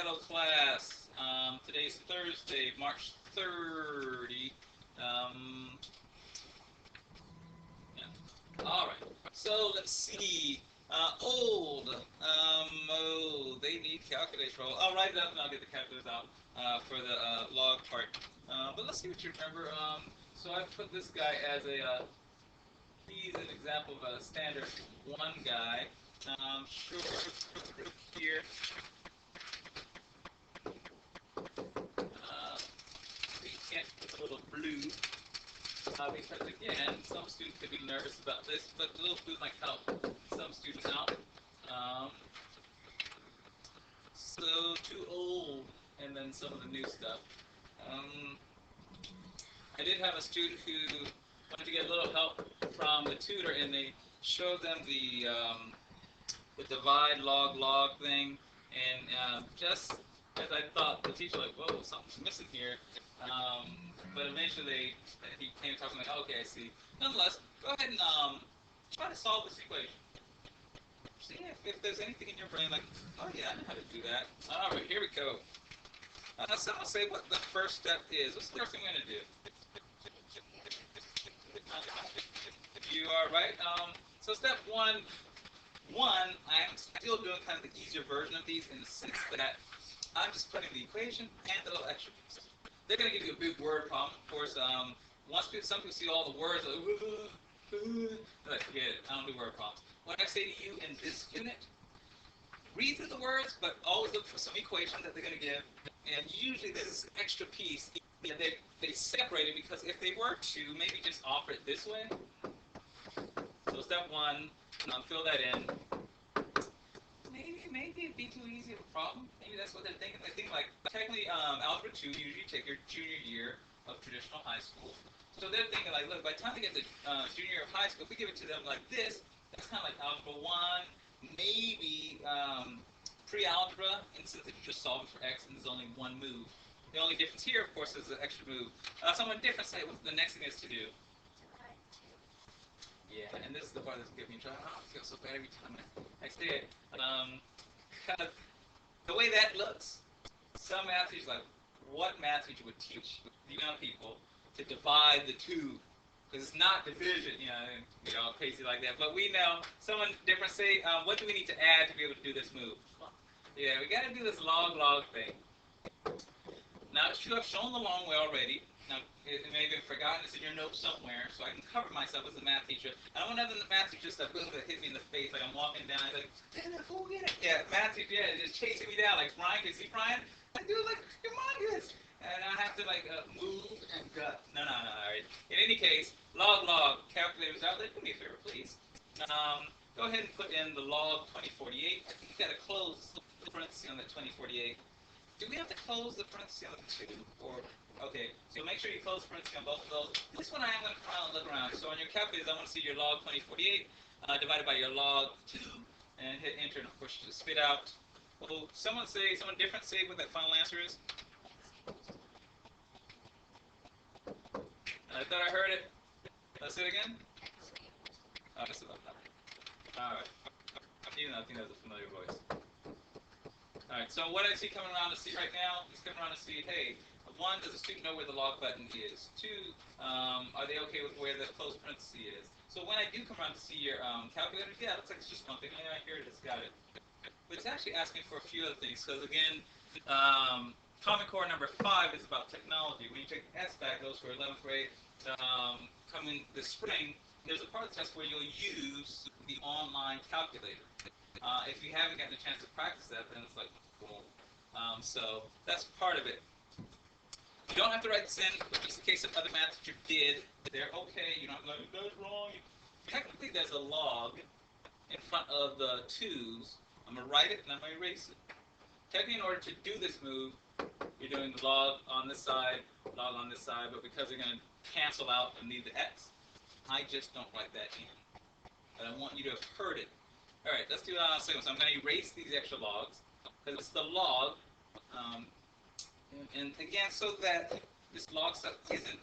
yellow class. Today's Thursday, March 30. Um, yeah. All right. So let's see. Old. Oh, they need calculator. I'll write it up and I'll get the calculators out for the log part. But let's see what you remember. So I put this guy as a. He's an example of a standard one guy. Sure. Here. We can't put a little blue. Because again, some students could be nervous about this, but the little blue might help some students out. So too old, and then some of the new stuff. I did have a student who wanted to get a little help from the tutor, and they showed them the divide log thing, and just as I thought, the teacher like, whoa, something's missing here. But eventually, he came talking like, oh, okay, I see. Nonetheless, go ahead and try to solve this equation. See if there's anything in your brain like, oh yeah, I know how to do that. All right, here we go. Someone say what the first step is. What's the first thing we're going to do? You are right. So step one, I'm still doing kind of the easier version of these in the sense that I'm just putting the equation and the little extra pieces. They're going to give you a big word problem. Of course, some people see all the words, they're like, forget it, I don't do word problems. What I say to you in this unit, read through the words, but always look for some equation that they're going to give. And usually there's this extra piece. They separate it because if they were to maybe just offer it this way. So step one, fill that in. Maybe it'd be too easy of a problem. Maybe that's what they're thinking. They think like technically algebra 2 you usually take your junior year of traditional high school. So they're thinking like, look, by the time they get to junior year of high school, if we give it to them like this, that's kind of like algebra 1, maybe pre-algebra, and since it's just solving for x and there's only one move. The only difference here, of course, is the extra move. Someone different say what the next thing is to do. Yeah, and this is the part that's giving me trouble. I feel so bad every time I say it. Because the way that looks, some math teachers like, what math teacher would teach the young people to divide the two? Because it's not division, crazy like that. But we know someone different say, what do we need to add to be able to do this move? Yeah, we got to do this log thing. Now, it's true I've shown the long way already. Now, it may have been forgotten. It's in your notes somewhere, so I can cover myself as a math teacher. I don't want another math teacher stuff that hit me in the face like I'm walking down. He's like, go get it. Yeah, math teacher, yeah, just chasing me down. Like, Brian, can you see Brian? I do, like, humongous. And I have to, like, move and gut. No, all right. In any case, log, calculators out there. Do me a favor, please. Go ahead and put in the log 2048. I think you've got to close the parenthesis on that 2048. Do we have to close the parenthesis on the 2? Or, okay, so make sure you close the parenthesis on both of those. This one I am going to try and look around. So on your calculators, I want to see your log 2048 divided by your log 2, and hit enter, and of course you just spit out. Well, someone different say what that final answer is. I thought I heard it. Let's say it again. Oh, that's about that. All right. Even though I think that's a familiar voice. Alright, so what I see coming around to see right now is coming around to see, hey, 1, does the student know where the log button is? 2, are they okay with where the closed parenthesis is? So when I do come around to see your calculator, yeah, it looks like it's just one thing. Yeah, here it is, got it. But it's actually asking for a few other things. Because again, Common Core number 5 is about technology. When you take the SBAC, those for 11th grade, coming this spring, there's a part of the test where you'll use the online calculator. If you haven't gotten a chance to practice that, then it's like, cool. So that's part of it. You don't have to write this in, just in case some other math teacher did. They're okay. You're not going, that's wrong. Technically, there's a log in front of the 2's. I'm going to write it and I'm going to erase it. Technically, in order to do this move, you're doing the log on this side, but because they're going to cancel out and need the x, I just don't write that in. But I want you to have heard it. All right, let's do second. So I'm going to erase these extra logs because it's the log, and again, so that this log stuff isn't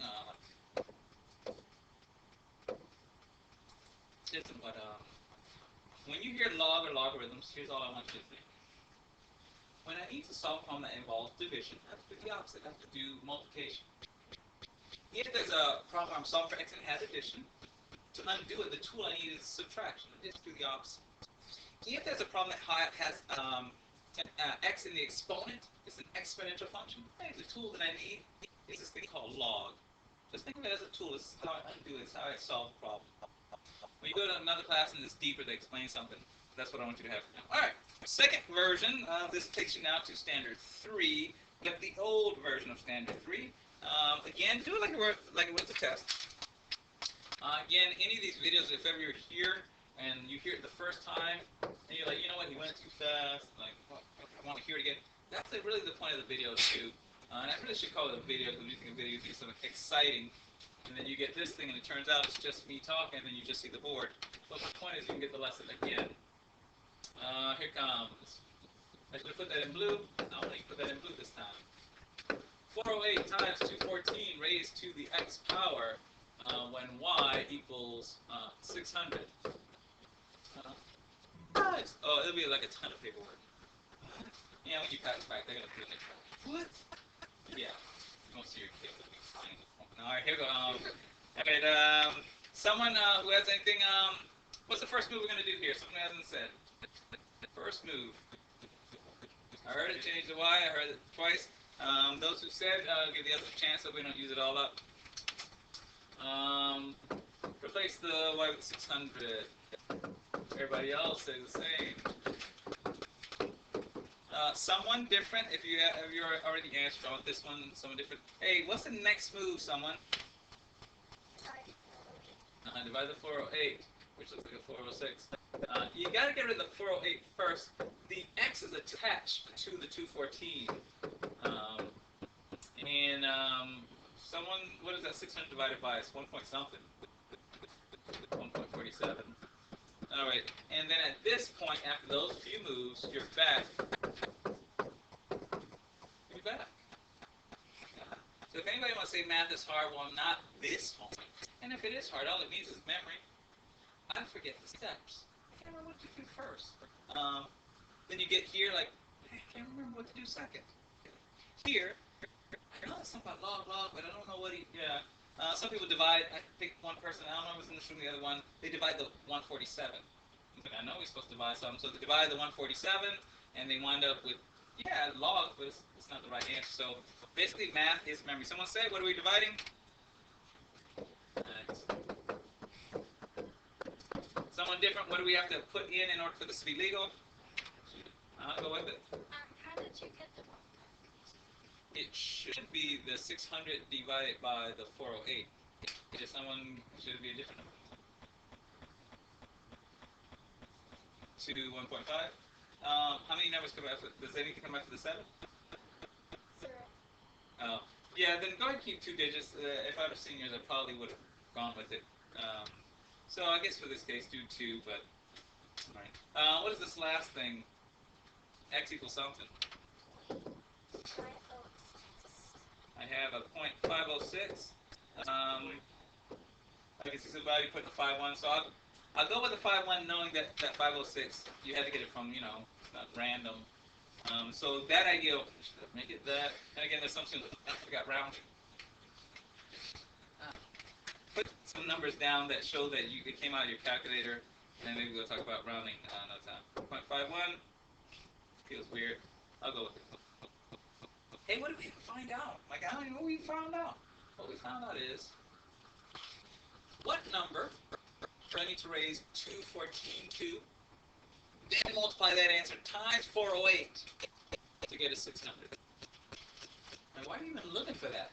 what when you hear log or logarithms, here's all I want you to think. When I I need to solve a problem that involves division, I have to do the opposite. I have to do multiplication. If there's a problem where I'm solving for x and it has addition, to undo it, the tool I need is subtraction. I just do the opposite. If there's a problem that has x in the exponent, it's an exponential function, the tool that I need is this thing called log. Just think of it as a tool. This is how I undo it. It's how I solve the problem. When you go to another class and it's deeper, they explain something. That's what I want you to have now. All right. Second version, this takes you now to standard 3. You have the old version of standard 3. Again, do it like it was a test. Again, any of these videos, if ever you're here and you hear it the first time, and you're like, you know what, he went too fast, like, well, I want to hear it again. That's really the point of the video, too. And I really should call it a video, because when you think of video, you think something exciting, and then you get this thing, and it turns out it's just me talking, and then you just see the board. But the point is you can get the lesson again. Here comes. I should have put that in blue. I want to put that in blue this time. 408 times 214 raised to the x power when y equals 600. Oh, it'll be like a ton of paperwork. Yeah, when you pass it back, they're going to put it in there. What? Yeah. You won't see your kid. All right, here we go. Someone who has anything, what's the first move we're going to do here? Someone hasn't said. First move. I heard it change the y. I heard it twice. Those who said, give the others a chance so we don't use it all up. Replace the y with 600. Everybody else say the same. Someone different, if you're already answered on this one, someone different. Hey, what's the next move, someone? Divide the 408, which looks like a 406. You got to get rid of the 408 first. The x is attached to the 214. Someone, what is that 600 divided by? It's 1 point something. 1.47. All right, and then at this point, after those few moves, you're back. You're back. So if anybody wants to say math is hard, well, not this point. And if it is hard, all it means is memory. I forget the steps. I can't remember what to do first. Then you get here, like, I can't remember what to do second. Here, I know something about log, but I don't know what yeah. Some people divide, I think one person, I don't know if it's in this room, the other one, they divide the 147. I know we're supposed to divide something, so they divide the 147, and they wind up with, yeah, log, but it's not the right answer. So basically, math is memory. Someone say, what are we dividing? Nice. Someone different, what do we have to put in order for this to be legal? I'll go with it. How did you get the 1? It should be the 600 divided by the 408. If someone should be a different number. To 1.5. How many numbers come after? Does anything come after the 7? 0. Oh. Yeah, then go ahead and keep 2 digits. If I was seniors, I probably would have gone with it. So I guess for this case, do 2, but all right. What is this last thing? X equals something. 506. I have a 0.506. I can see somebody putting a 5.1, so I'll go with the 5.1 knowing that 506, you had to get it from, it's not random. So that idea, should make it that. And again, there's something, I forgot rounding. Put some numbers down that show that it came out of your calculator, and then maybe we'll talk about rounding another time. 0.51, feels weird. I'll go with it. Hey, what did we find out? Like, I don't even know what we found out. What we found out is, what number do I need to raise 214 to? Then multiply that answer times 408 to get a 600. And why are you even looking for that?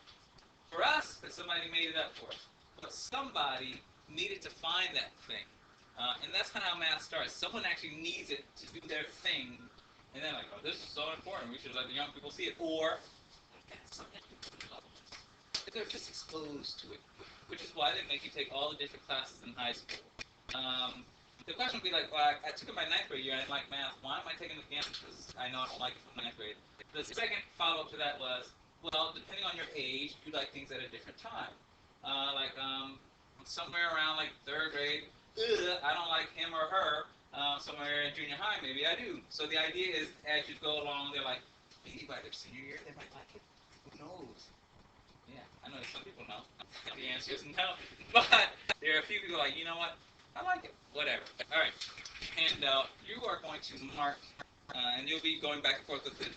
For us, that somebody made it up for us. But somebody needed to find that thing. And that's kind of how math starts. Someone actually needs it to do their thing. And then like, oh, this is so important. We should let the young people see it. Or they're just exposed to it. Which is why they make you take all the different classes in high school. The question would be like, well, I took it my 9th grade year. I didn't like math. Why am I taking it again? Because I know I don't like it from 9th grade. The second follow-up to that was, well, depending on your age, you like things at a different time. Somewhere around like 3rd grade, I don't like him or her. Somewhere in junior high, maybe I do. So the idea is, as you go along, they're like, maybe by their senior year they might like it. Who knows? Yeah, I know some people know. The answer is no. But there are a few people like, you know what? I like it. Whatever. All right. Handout. You are going to mark, and you'll be going back and forth with it.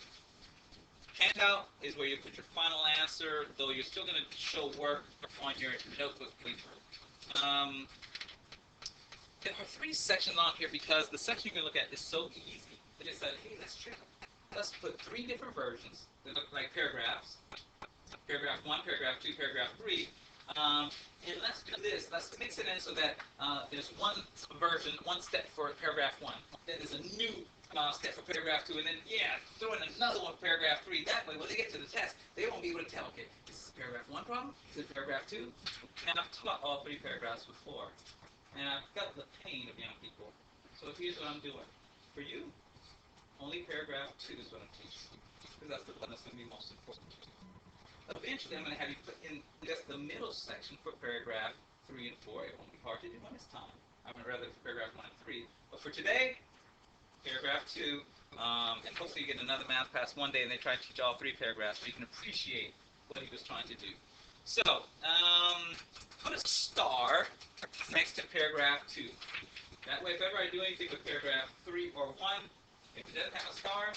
Handout is where you put your final answer, though you're still going to show work on your notebook paper. There are three sections on here because the section you're going to look at is so easy. They just said, hey, let's put three different versions that look like paragraphs. Paragraph 1, paragraph 2, paragraph 3. And let's do this. Let's mix it in so that there's one version, one step for paragraph 1. Then there's a new step for paragraph 2. And then, throw in another one for paragraph 3. That way, when they get to the test, they won't be able to tell, okay, this is paragraph 1 problem, this is paragraph 2. And I've taught all three paragraphs before. And I've got the pain of young people. So here's what I'm doing. For you, only paragraph 2 is what I'm teaching. Because that's the one that's going to be most important. Eventually, I'm going to have you put in just the middle section for paragraph 3 and 4. It won't be hard to do when it's time. I would rather for paragraph 1 and 3. But for today, paragraph 2, and hopefully you get another math class one day and they try to teach all three paragraphs so you can appreciate what he was trying to do. So, put a star next to paragraph 2. That way, if ever I do anything with paragraph 3 or 1, if it doesn't have a star,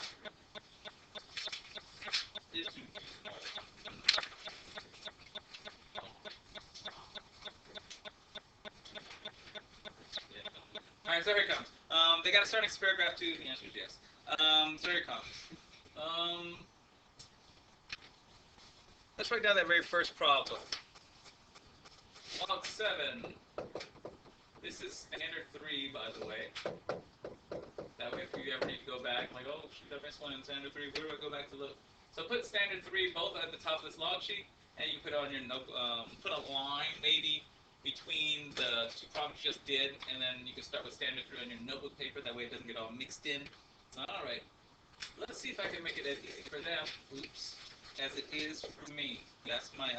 it's all right, so here it comes. They got to start next to paragraph 2. The answer is yes. So here it comes. Let's write down that very first problem. Log 7. This is standard 3, by the way. That way, if you ever need to go back, like, oh, shoot, I missed one in standard 3. Where do I go back to look? So put standard 3 both at the top of this log sheet, and you put on your note, put a line maybe between the two problems you just did, and then you can start with standard 3 on your notebook paper. That way, it doesn't get all mixed in. All right. Let's see if I can make it as easy for them, as it is for me. That's my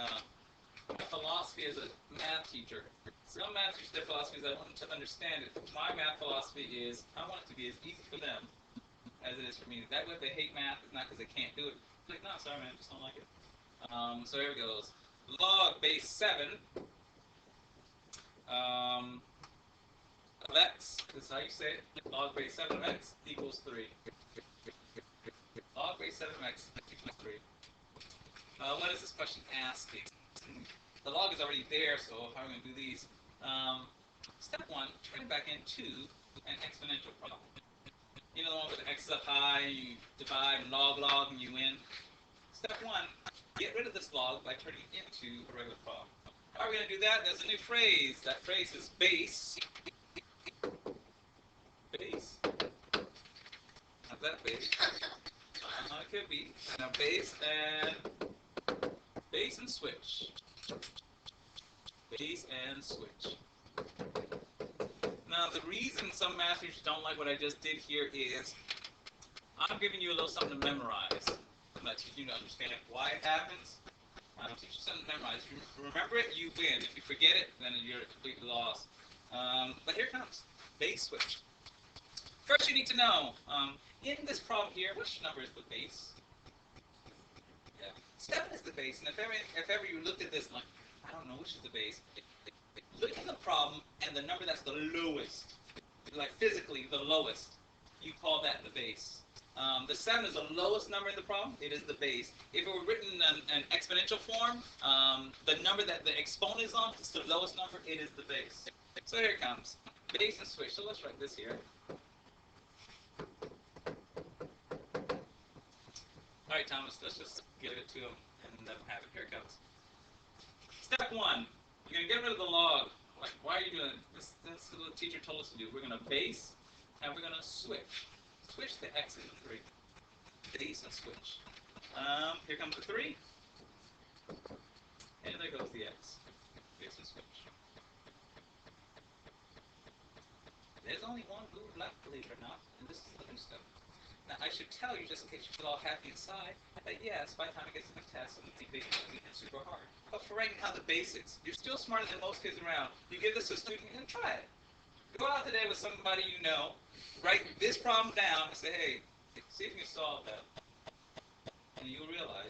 philosophy as a math teacher. Some math teachers, their philosophy is I want them to understand it. My math philosophy is I want it to be as easy for them as it is for me. That way, if they hate math, it's not because they can't do it. It's like, no, sorry, man, I just don't like it. So here it goes. Log base 7 of x, this is how you say it. Log base 7 of x equals 3. Log base 7 of x equals 3. What is this question asking? The log is already there, so how are we going to do these? Step 1, turn it back into an exponential problem. You know the one with the x up high, you divide and log, and you win? Step 1, get rid of this log by turning it into a regular problem. How are we going to do that? There's a new phrase. That phrase is base. Base. How's that base? It could be. Now base and switch. Base and switch. Now the reason some math teachers don't like what I just did here is I'm giving you a little something to memorize. I'm not teaching you to understand why it happens. I'm teaching you something to memorize. If you remember it, you win. If you forget it, then you're completely lost. But here it comes. Base switch. First you need to know, in this problem here, which number is the base? Yeah. 7 is the base, and if ever you looked at this like, I don't know which is the base, look at the problem and the number that's the lowest, like physically the lowest, you call that the base. The 7 is the lowest number in the problem, it is the base. If it were written in an exponential form, the number that the exponent is on is the lowest number, it is the base. So here it comes, base and switch. So let's write this here. All right, Thomas, let's just give it to him and let him have it. Here it comes. Step 1, you're going to get rid of the log. Like, why are you doing it? This is what the teacher told us to do. We're going to base, and we're going to switch. Switch the x into 3. Base and switch. Here comes the 3. And there goes the x. Base and switch. There's only one move left, believe it or not, and this is the new stuff. Now, I should tell you, just in case you feel all happy inside, that yes, by the time it gets to the test, and they think it's super hard. But for right now, the basics. You're still smarter than most kids around. You give this to a student and try it. Go out today with somebody you know, write this problem down and say, hey, see if you can solve that.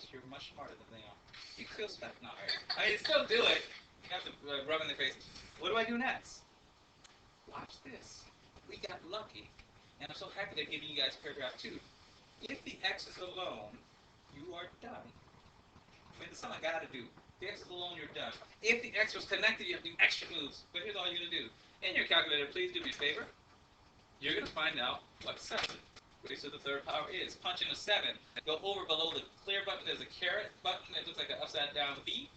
realize you're much smarter than they are. You feel stuck. No, I mean, still do it. You have to rub in their face. What do I do next? Watch this. We got lucky. And I'm so happy they're giving you guys paragraph 2. If the X is alone, you are done. I mean, there's something I gotta do. If the X is alone, you're done. If the X was connected, you have to do extra moves. But here's all you're gonna do. In your calculator, please do me a favor. You're gonna find out what 7 raised to the third power is. Punch in a 7. Go over below the clear button. There's a caret button that looks like an upside down V.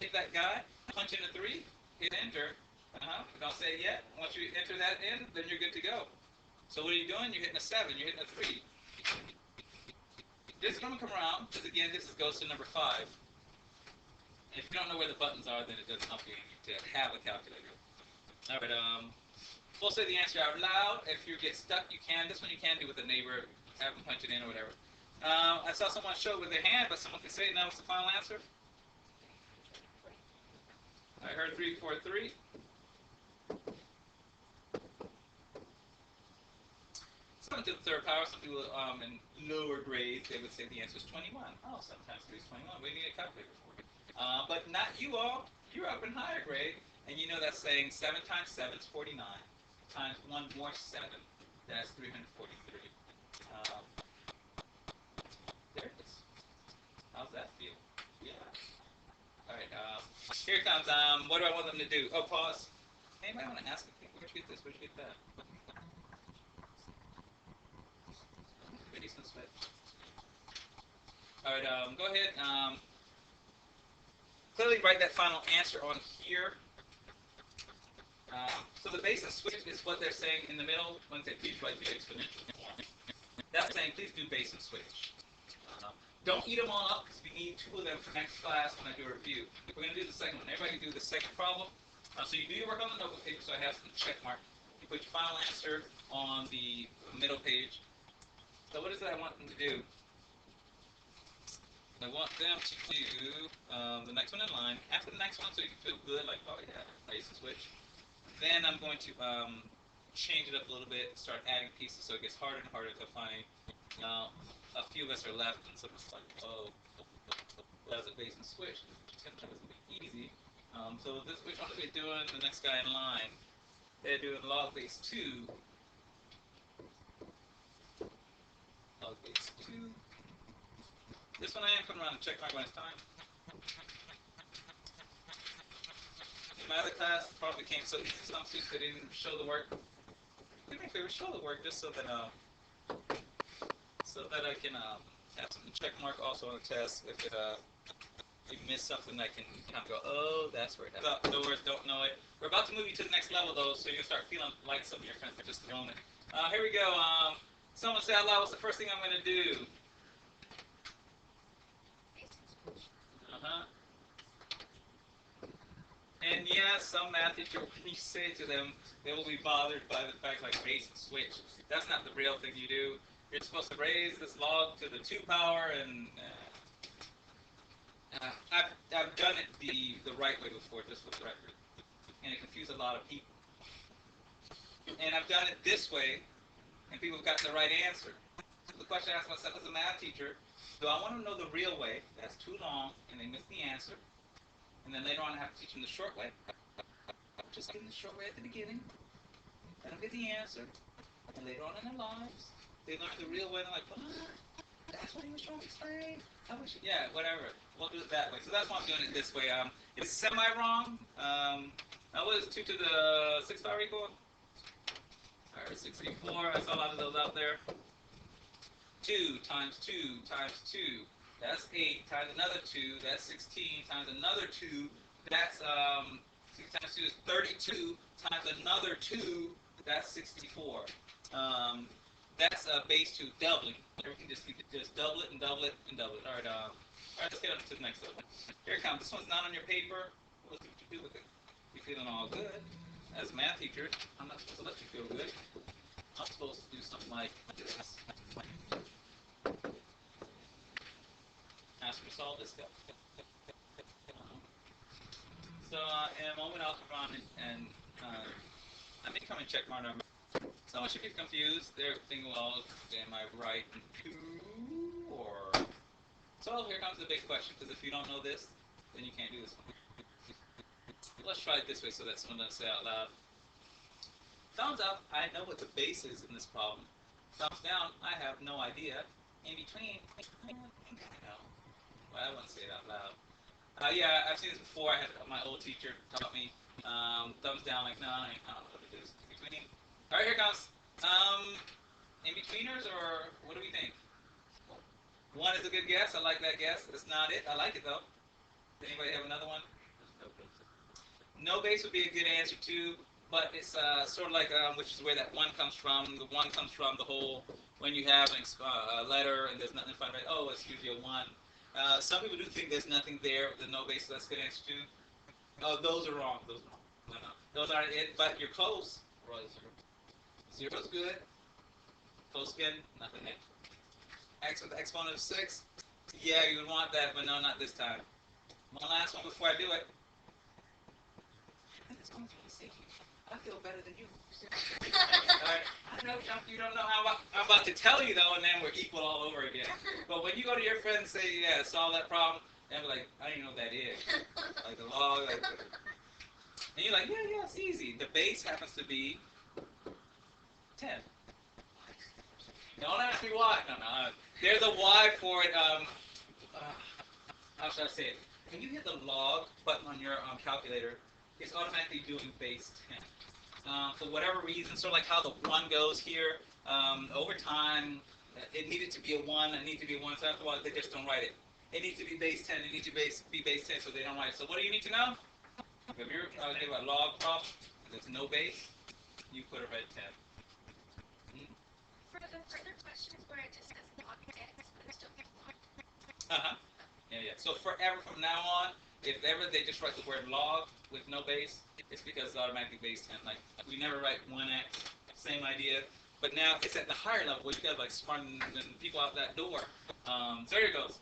Hit that guy. Punch in a 3. Hit enter. Don't say it yet. Once you enter that in, then you're good to go. So what are you doing? You're hitting a 7. You're hitting a 3. This is going to come around, because again, this goes to number 5. If you don't know where the buttons are, then it doesn't help you to have a calculator. All right, we'll say the answer out loud. If you get stuck, you can. This one you can do with a neighbor, have them punch it in or whatever. I saw someone show it with their hand, but someone can say it now. What's the final answer? I heard 3, 4, 3. Something to the third power. Some people in lower grades, they would say the answer is 21. Oh, sometimes 3 is 21. We need a calculator for you. But not you all. You're up in higher grade, and you know that's saying 7 times 7 is 49. Times 1 more 7, that's 343. There it is. How's that feel? Yeah. All right. Here it comes. What do I want them to do? Oh, pause. Anybody want to ask a thing? Where'd you get this? Where'd you get that? Pretty switch. All right. Go ahead. Clearly write that final answer on here. So the base and switch is what they're saying in the middle when they please write the exponential. That's saying please do base and switch. Don't eat them all up because we need 2 of them for next class when I do a review. We're going to do the second one. Everybody do the second problem. So you do your work on the notebook paper, so I have some check mark. You put your final answer on the middle page. So what is it I want them to do? I want them to do the next one in line. After the next one, so you can feel good, like, oh yeah, base and switch. Then I'm going to change it up a little bit, start adding pieces so it gets harder and harder to find. A few of us are left, and so it's like, oh, that's a base and switch. Sometimes it's going to be easy. So this, which one are they doing? The next guy in line. They're doing log base 2. Log base 2. This one I am coming around to check mark when it's time. My other class probably came so some students that didn't show the work. Do me a favor, show the work just so that I can have some check mark also on the test. If you miss something, I can kind of go, oh, that's where it is. Outdoors, don't know it. We're about to move you to the next level though, so you'll start feeling like some of your friends for just a moment. Here we go. Someone say out loud, what's the first thing I'm going to do? And yes, some math teacher, when you say it to them, they will be bothered by the fact like base and switch. That's not the real thing you do. You're supposed to raise this log to the 2 power, and I've done it the right way before, just for the record, and it confused a lot of people. And I've done it this way, and people have gotten the right answer. So the question I asked myself as a math teacher, do I want to know the real way? That's too long, and they miss the answer. And then later on I have to teach them the short way. Just give them the short way at the beginning. Let them get the answer. And later on in their lives, they learn the real way and they're like, what? That's what he was trying to explain? I wish, yeah, whatever. We'll do it that way. So that's why I'm doing it this way. It's semi-wrong. What is 2 to the 6 power equal? Alright, 64. I saw a lot of those out there. 2 times 2 times 2. That's 8 times another 2, that's 16 times another 2, that's 6 times 2 is 32 times another 2, that's 64. That's base 2 doubling. Everything just double it and double it and double it. Alright, let's get on to the next level. Here it comes. This one's not on your paper. Let's see what you do with it. You're feeling all good. As a math teacher, I'm not supposed to let you feel good. I'm supposed to do something like this. Ask me to solve this stuff. So in a moment I'll come on and I may come and check my number. Someone should get confused. They're thinking, well, am I right in 2 or So here comes the big question, because if you don't know this, then you can't do this one. Let's try it this way so that someone doesn't say out loud. Thumbs up, I know what the base is in this problem. Thumbs down, I have no idea. In between, I know. Well, I wouldn't say it out loud. Yeah, I've seen this before. I had my old teacher taught me. Thumbs down, like, no, I don't know what it is. In between. All right, here comes. In betweeners, or what do we think? One is a good guess. I like that guess. That's not it. I like it though. Does anybody have another one? No base would be a good answer too, but it's sort of like which is where that one comes from. The one comes from the whole when you have a letter and there's nothing in front of it. Oh, it's usually a one. Some people do think there's nothing there with the no base, so that's a good answer too. Oh, those are wrong. Those are wrong. No, no. Those aren't it, but you're close. Zero's good. Close again. Nothing there. X with the exponent of 6. Yeah, you would want that, but no, not this time. One last one before I do it. I feel better than you. Alright, I know you don't know how I'm about to tell you though, and then we're equal all over again. But when you go to your friend and say, yeah, solve that problem, and be like, I don't even know what that is. Like the log, like and you're like, yeah, it's easy. The base happens to be 10. Don't ask me why. No. There's a why for it. How should I say it? When you hit the log button on your calculator, it's automatically doing base 10. For whatever reason, sort of like how the 1 goes here, over time, it needed to be a 1, it needs to be a 1, so after a while, they just don't write it. It needs to be base 10, it needs to be base 10, so they don't write it. So what do you need to know? If you're thinking about log problem, there's no base, you put a red 10. For the further questions where it just says log x, but there's still Uh-huh. Yeah. So forever from now on, if ever they just write the word log with no base, it's because it's automatically base 10. Like, we never write 1x, same idea. But now it's at the higher level where you got like smarter than people out that door. So here it goes.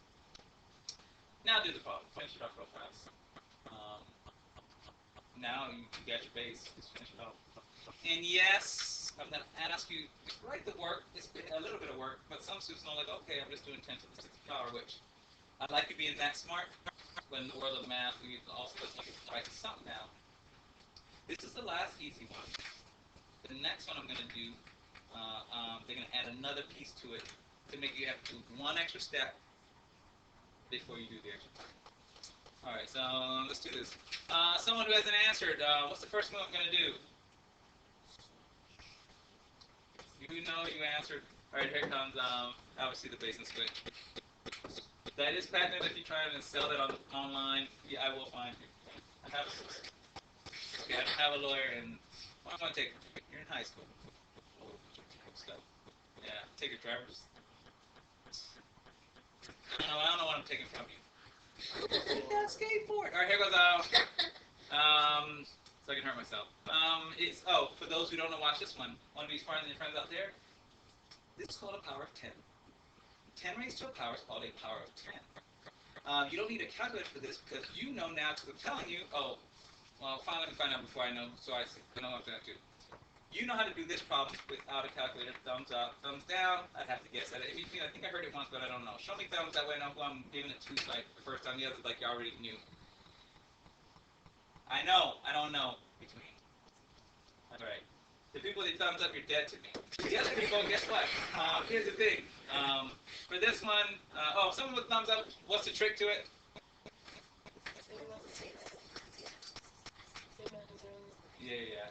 Now do the problem. Finish it up real fast. Now you got your base. Just finish it off. And yes, I'm going to ask you to write the work. It's a little bit of work, but some students know, like, okay, I'm just doing 10 to the 6th power, which I like you being that smart. But in the world of math, we also write something down. This is the last easy one. The next one I'm going to do, they're going to add another piece to it to make you have to do one extra step before you do the extra part. All right, so let's do this. Someone who hasn't answered, what's the first move I'm going to do? You know you answered. All right, here comes, obviously the base is good. That is patented. If you try and sell that online, yeah, I will find you. I have a lawyer, and what am I going to take? You're in high school. Yeah, take your driver's. I don't know what I'm taking from you. Take that skateboard. All right, here goes. So I can hurt myself. For those who don't know, watch this one. Want to be smarter than your friends out there? This is called a power of 10. 10 raised to a power is called a power of 10. You don't need a calculator for this because you know now because I'm telling you. Oh, well, finally let me find out before I know, so I know what I'm going to do. You know how to do this problem without a calculator. Thumbs up, thumbs down. I'd have to guess at it. I think I heard it once, but I don't know. Show me thumbs that way I know who I'm giving it to, like the first time. The others, like you already knew. I know. I don't know. Between. That's right. The people that thumbs up, you're dead to me. The other people, guess what? Here's the thing. For this one, someone with thumbs up, what's the trick to it? Yeah.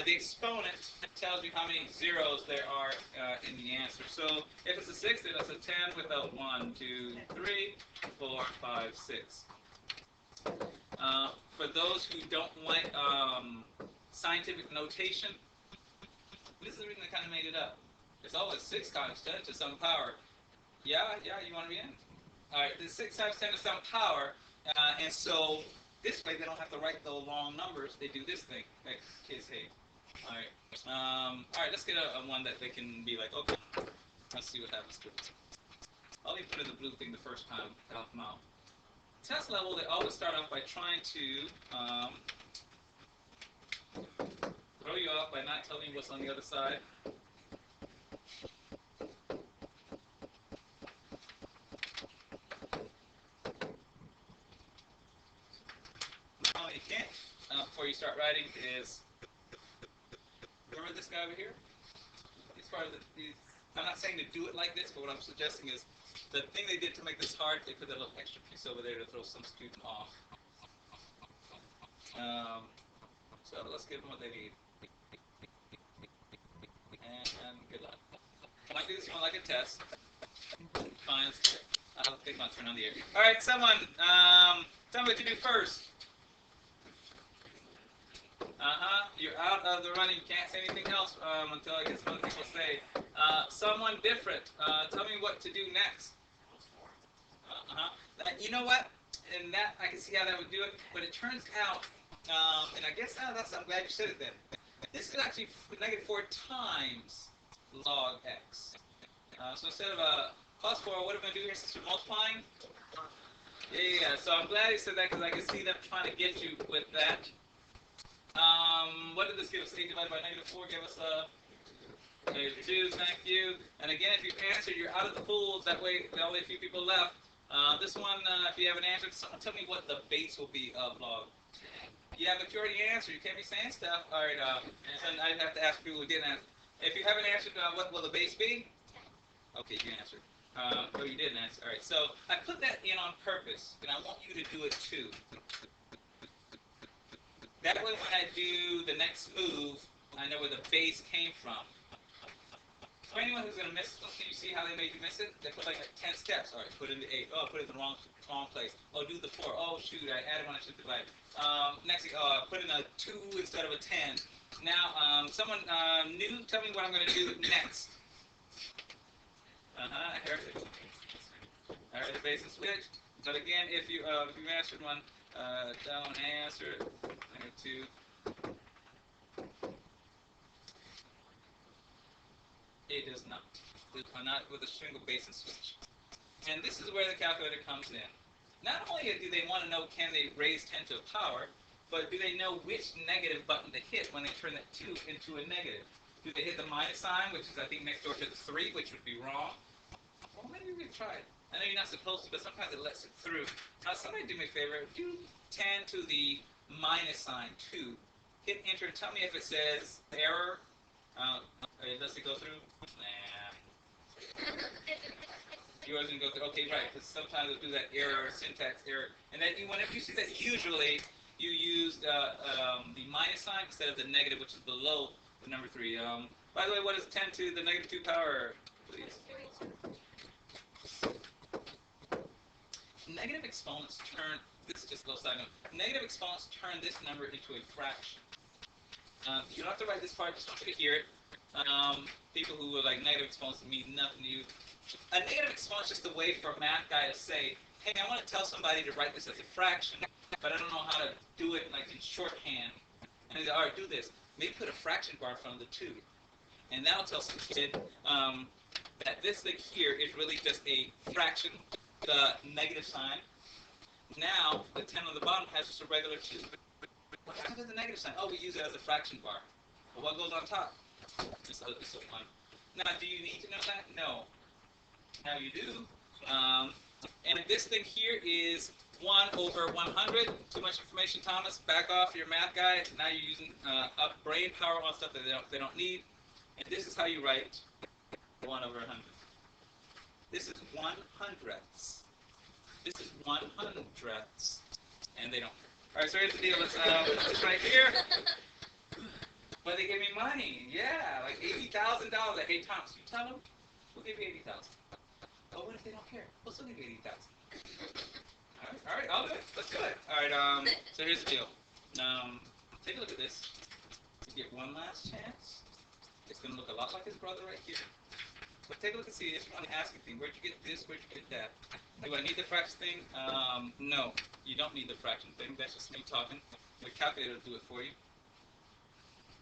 The exponent tells you how many zeros there are in the answer. So if it's a 6, then it's a 10 without 1, 2, 3, 4, 5, 6. For those who don't like scientific notation, this is the reason I kind of made it up. It's always 6 times 10 to some power. Yeah, you want to be in? All right, the 6 times 10 to some power, and so this way they don't have to write the long numbers. They do this thing that kids hate. All right, let's get a one that they can be like, okay, let's see what happens to it. I'll even put in the blue thing the first time to help them out. Test level, they always start off by trying to throw you off by not telling you what's on the other side. can't, before you start writing, is remember this guy over here? He's part of these. I'm not saying to do it like this, but what I'm suggesting is the thing they did to make this hard, they put that little extra piece over there to throw some student off. So let's give them what they need. And good luck. I might do this one like a test. Fine. I'll take my turn on the air. All right, someone, tell me what to do first. You're out of the running. You can't say anything else until I get some other people say. Someone different. Tell me what to do next. You know what? And that I can see how that would do it. But it turns out, and I guess I'm glad you said it then. This is actually negative 4 times log x. So instead of plus 4, what are we going to do here since we're multiplying? Yeah. So I'm glad he said that because I can see them trying to get you with that. What did this give us? 8 divided by negative 4 gave us negative 2. Thank you. And again, if you've answered, you're out of the pool. That way, there are only a few people left. This one, if you haven't answered, someone tell me what the base will be of log. Yeah, but you already answered. You can't be saying stuff. All right. And I'd have to ask people who didn't answer. If you haven't answered, what will the base be? Okay, you answered. Oh, you didn't answer. All right. So I put that in on purpose, and I want you to do it too. That way, when I do the next move, I know where the base came from. For anyone who's going to miss it, can you see how they made you miss it? They put like 10 steps. All right, put in the 8. Oh, I put it in the wrong place. Oh, do the 4. Oh, shoot, I added one I should do right. Next thing, put in a 2 instead of a 10. Now, someone new, tell me what I'm going to do next. I heard it. I heard the base is switched. But again, if you answered one, don't answer it. Negative 2. It does not. Not with a single base and switch. And this is where the calculator comes in. Not only do they want to know can they raise 10 to a power, but do they know which negative button to hit when they turn that 2 into a negative? Do they hit the minus sign, which is I think next door to the 3, which would be wrong? Well, maybe we can try it. I know you're not supposed to, but sometimes it lets it through. Somebody do me a favor. Do 10 to the minus sign, 2. Hit enter. Tell me if it says error. Does it go through? Nah. Yours didn't go through. Okay, right. Because sometimes it'll do that error, syntax error. And then whenever you see that, usually you use the minus sign instead of the negative, which is below the number 3. By the way, what is 10 to the negative 2 power? Please. Negative exponents turn, this is just a little side note, negative exponents turn this number into a fraction. You don't have to write this part, just want you to hear it. People who are like negative exponents mean nothing to you. A negative exponent is just a way for a math guy to say, hey, I want to tell somebody to write this as a fraction, but I don't know how to do it like in shorthand. And he's like, all right, do this. Maybe put a fraction bar in front of the 2. And that'll tell some kid that this thing here is really just a fraction, the negative sign. Now, the 10 on the bottom has just a regular 2. What happens to the negative sign? Oh, we use it as a fraction bar. But what goes on top? It's so fun. Now, do you need to know that? No. Now you do. And this thing here is 1 over 100. Too much information, Thomas. Back off your math guy. Now you're using up brain power on stuff that they don't need. And this is how you write 1 over 100. This is 1/100ths. This is 1/100ths. And they don't care. All right, so here's the deal. Let's this right here. But they give me money. Yeah, like $80,000. Like, hey, Thomas, you tell them, we'll give you $80,000. But what if they don't care? We'll still give you $80,000. All right, I'll do it. Let's do it. All right, so here's the deal. Take a look at this. You get one last chance. It's going to look a lot like his brother right here. But take a look and see if you want to ask anything. Where'd you get this? Where'd you get that? Do I need the fraction thing? No, you don't need the fraction thing. That's just me talking. The calculator will do it for you.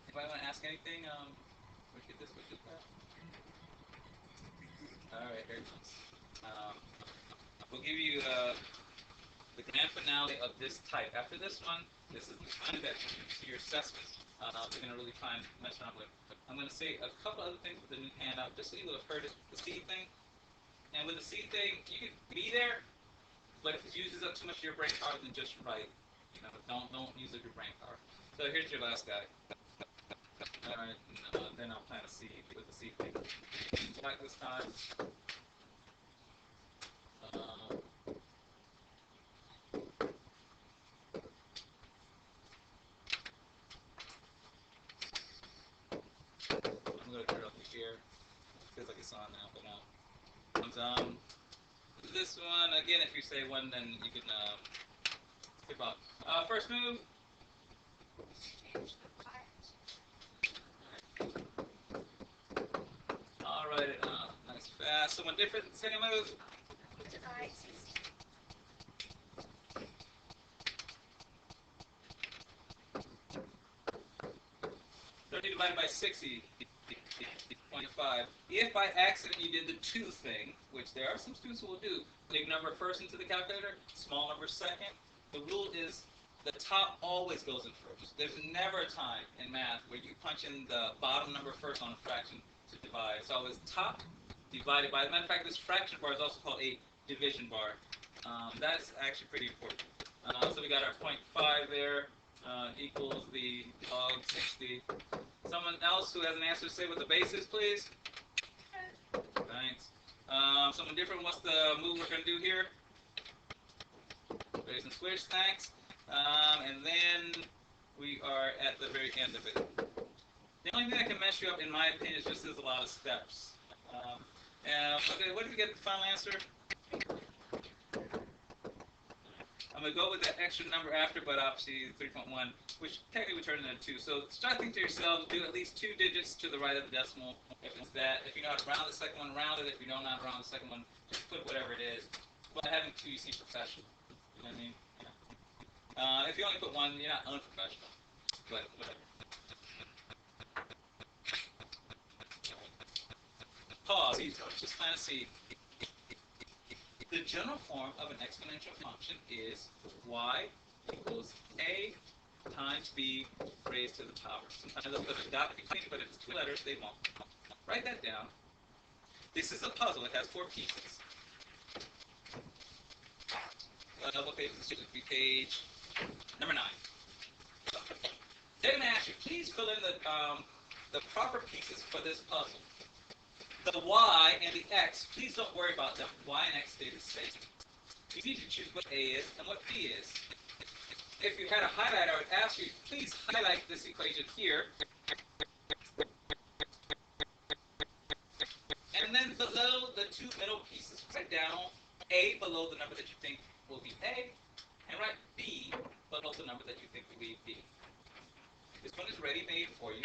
Anybody want to ask anything? Where'd you get this? Where'd you get that? All right, here it comes. We'll give you the grand finale of this type. After this one, this is the time that your assessment you're going to really try and mess around with. I'm going to say a couple other things with the new handout, just so you will have heard it, the seed thing. And with the seed thing, you can be there, but if it uses up too much of your brain power, then just write. Don't use up your brain power. So here's your last guy. All right, then I'll plant a seed with the seed thing. Like this time. Uh, I'm gonna turn it up here. Feels like it's on now, but no. And, this one again. If you say one, then you can skip out. First move. All right, nice fast. Someone different. Second move. Divide 60. 30 divided by 60. 0.5. If by accident you did the 2 thing, which there are some students who will do, big number first into the calculator, small number second, the rule is the top always goes in first. There's never a time in math where you punch in the bottom number first on a fraction to divide. It's always top divided by. As a matter of fact, this fraction bar is also called a division bar. That's actually pretty important. So we got our 0.5 there equals the log 60. Someone else who has an answer, say what the base is, please. Thanks. Someone different, what's the move we're going to do here? Base and switch, thanks. And then we are at the very end of it. The only thing that can mess you up, in my opinion, is just there's a lot of steps. Okay, what did we get the final answer? I'm going to go with that extra number after, but obviously 3.1, which technically would turn into 2. So start thinking to yourself, do at least 2 digits to the right of the decimal. If it's that, if you know how to round the second one, round it. If you don't know how to round the second one, just put whatever it is. But having 2, you seem professional. You know what I mean? Yeah. If you only put 1, you're not unprofessional. But whatever. Pause. Just plant a seed. The general form of an exponential function is y equals a times b raised to the power. Sometimes they'll put a dot between, but if it's 2 letters, they won't. Write that down. This is a puzzle. It has 4 pieces. Double page, this should be page number 9. They're going to ask you, please fill in the proper pieces for this puzzle. The y and the x, please don't worry about them. Y and x stay the same. You need to choose what a is and what b is. If you had a highlighter, I would ask you, please highlight this equation here. And then below the 2 middle pieces, write down a below the number that you think will be a, and write b below the number that you think will be b. This one is ready-made for you.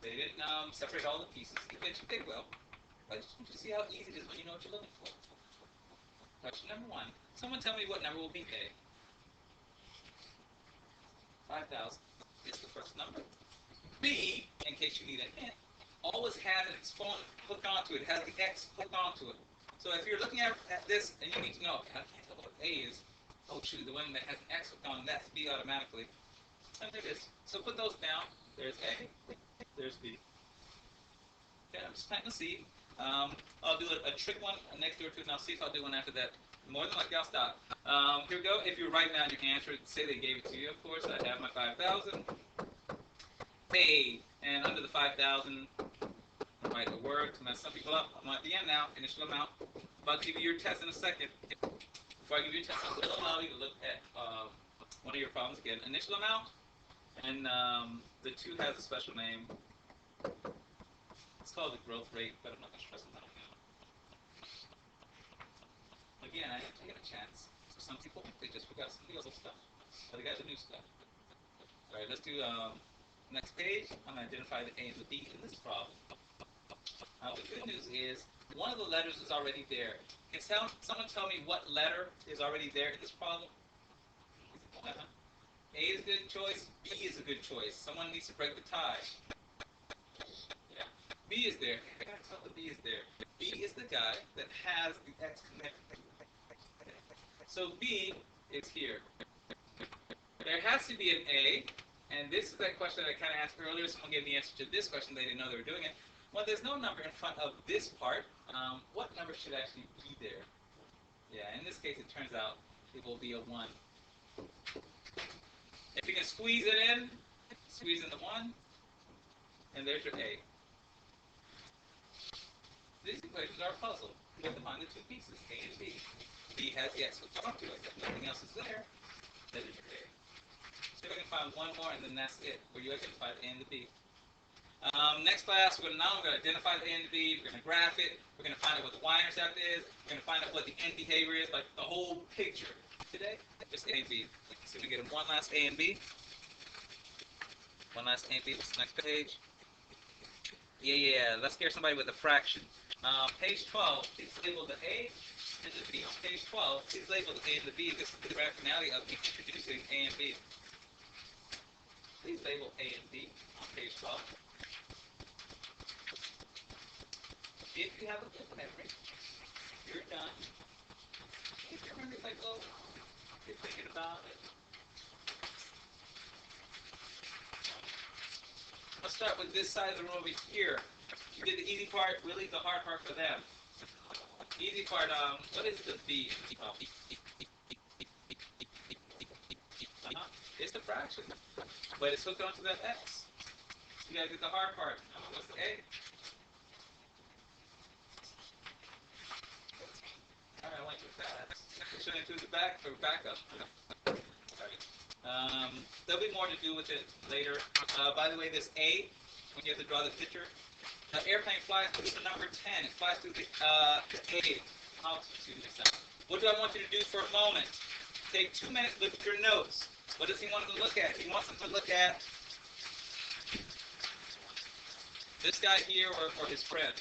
They didn't separate all the pieces. Eventually they will. I just want you to see how easy it is when you know what you're looking for. Question number 1. Someone tell me what number will be A. 5,000 is the first number. B, in case you need a hint, always has an exponent hooked onto it. It has the x hooked onto it. So if you're looking at this and you need to know, I can't tell what A is. Oh shoot, the one that has an x hooked on, that's B automatically. And there it is. So put those down. There's A. There's B. Okay, I'm just planting a seed. I'll do a trick one next door to it, and I'll see if I'll do one after that. More than likely, I'll stop. Here we go. If you're writing down your answer, say they gave it to you, of course. I have my 5,000. Hey, and under the 5,000, I'll write the word to mess some people up. I'm at the end now, initial amount. About to give you your test in a second. Before I give you your test, I will allow you to look at one of your problems again. Initial amount, and the 2 has a special name. It's called the growth rate, but I'm not going to stress on that now. Again, I am taking a chance. For some people, they just forgot some of the old stuff. Other guys are new stuff. All right, let's do next page. I'm going to identify the A and the B in this problem. The good news is one of the letters is already there. Can someone tell me what letter is already there in this problem? A is a good choice. B is a good choice. Someone needs to break the tie. Yeah. B is there. I gotta tell the B is there. B is the guy that has the X connected. So B is here. There has to be an A, and this is that question that I kind of asked earlier. Someone gave the answer to this question. They didn't know they were doing it. Well, there's no number in front of this part. What number should actually be there? Yeah, in this case, it turns out it will be a 1. If you can squeeze it in, squeeze in the 1, and there's your A. These equations are a puzzle. You have to find the two pieces, A and B. B has the x hooked onto it. If nothing else is there, that is your A. See if I can find one more, and then that's it, where you identify the A and the B. Next class, we're going to identify the A and the B. We're going to graph it. We're going to find out what the y-intercept is. We're going to find out what the end behavior is, like the whole picture. Today, just A and B. So we get one last A and B. One last A and B. What's the next page? Yeah. Let's scare somebody with a fraction. Page 12, please label the A and the B. On page 12, please label the A and the B. This is the rationality of introducing A and B. Please label A and B on page 12. If you have a good memory, you're done. If your memory's like, oh, you're thinking about it. Let's start with this side of the room over here. You did the easy part, we'll leave the hard part for them. Easy part, what is the B? It's the fraction, but it's hooked onto that X. You gotta get the hard part. What's the A? Alright, I went too fast. Should I do the back or back up? Sorry. There'll be more to do with it later. By the way, this A, when you have to draw the picture, the airplane flies through the number 10. It flies through the A. What do I want you to do for a moment? Take 2 minutes, look at your notes. What does he want them to look at? He wants them to look at this guy here or his friend.